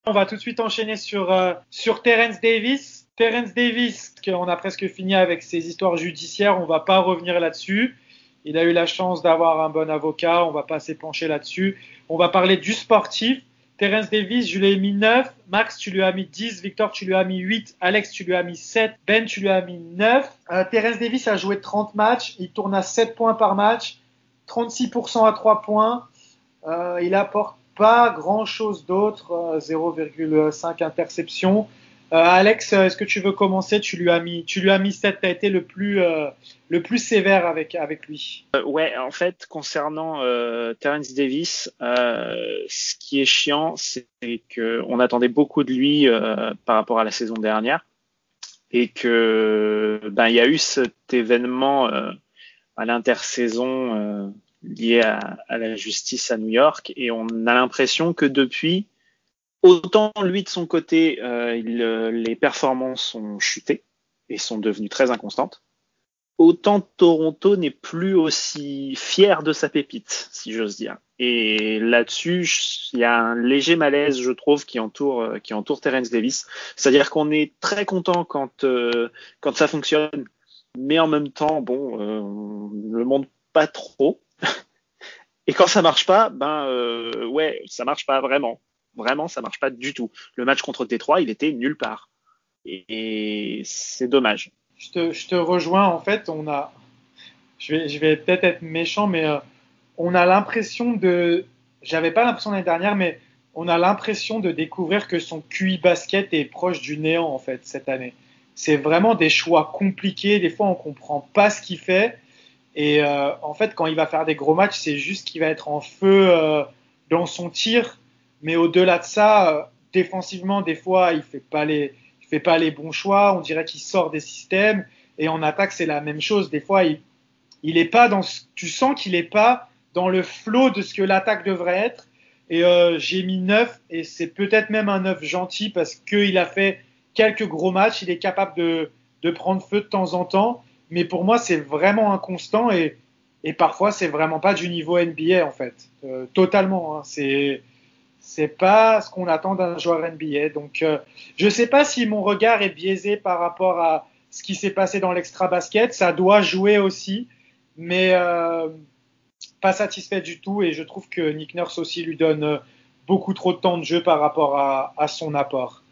On va tout de suite enchaîner sur Terence Davis. Terence Davis, on a presque fini avec ses histoires judiciaires, on va pas revenir là-dessus. Il a eu la chance d'avoir un bon avocat, on va pas s'épancher là-dessus. On va parler du sportif. Terence Davis, je lui ai mis 9. Max, tu lui as mis 10. Victor, tu lui as mis 8. Alex, tu lui as mis 7. Ben, tu lui as mis 9. Terence Davis a joué 30 matchs. Il tourne à 7 points par match. 36% à 3 points. Il apporte pas grand-chose d'autre. 0,5 interceptions. Alex, est-ce que tu veux commencer? Tu lui as mis 7. Tu as été le plus sévère avec lui. Ouais, en fait, concernant Terence Davis, ce qui est chiant, c'est qu'on attendait beaucoup de lui par rapport à la saison dernière et que il y a eu cet événement à l'intersaison lié à la justice à New York et on a l'impression que depuis, autant lui de son côté, les performances ont chuté et sont devenues très inconstantes. Autant Toronto n'est plus aussi fier de sa pépite, si j'ose dire. Et là-dessus, il y a un léger malaise, je trouve, qui entoure Terence Davis. C'est-à-dire qu'on est très content quand ça fonctionne, mais en même temps, on ne le montre pas trop. Et quand ça marche pas, ça marche pas vraiment. Vraiment, ça marche pas du tout. Le match contre Détroit, il était nulle part. Et c'est dommage. Je te rejoins. En fait, je vais peut-être être méchant, mais on a l'impression j'avais pas l'impression l'année dernière, mais on a l'impression de découvrir que son QI basket est proche du néant, en fait, cette année. C'est vraiment des choix compliqués. Des fois, on comprend pas ce qu'il fait. Et en fait, quand il va faire des gros matchs, c'est juste qu'il va être en feu dans son tir. Mais au-delà de ça, défensivement, des fois, il fait pas les bons choix. On dirait qu'il sort des systèmes. Et en attaque, c'est la même chose. Des fois, il est pas tu sens qu'il est pas dans le flow de ce que l'attaque devrait être. Et j'ai mis 9 et c'est peut-être même un 9 gentil parce qu'il a fait quelques gros matchs. Il est capable de prendre feu de temps en temps. Mais pour moi, c'est vraiment inconstant et parfois, c'est vraiment pas du niveau NBA en fait. Totalement. Hein. C'est pas ce qu'on attend d'un joueur NBA. Donc, je sais pas si mon regard est biaisé par rapport à ce qui s'est passé dans l'extra basket. Ça doit jouer aussi, mais pas satisfait du tout. Et je trouve que Nick Nurse aussi lui donne beaucoup trop de temps de jeu par rapport à son apport.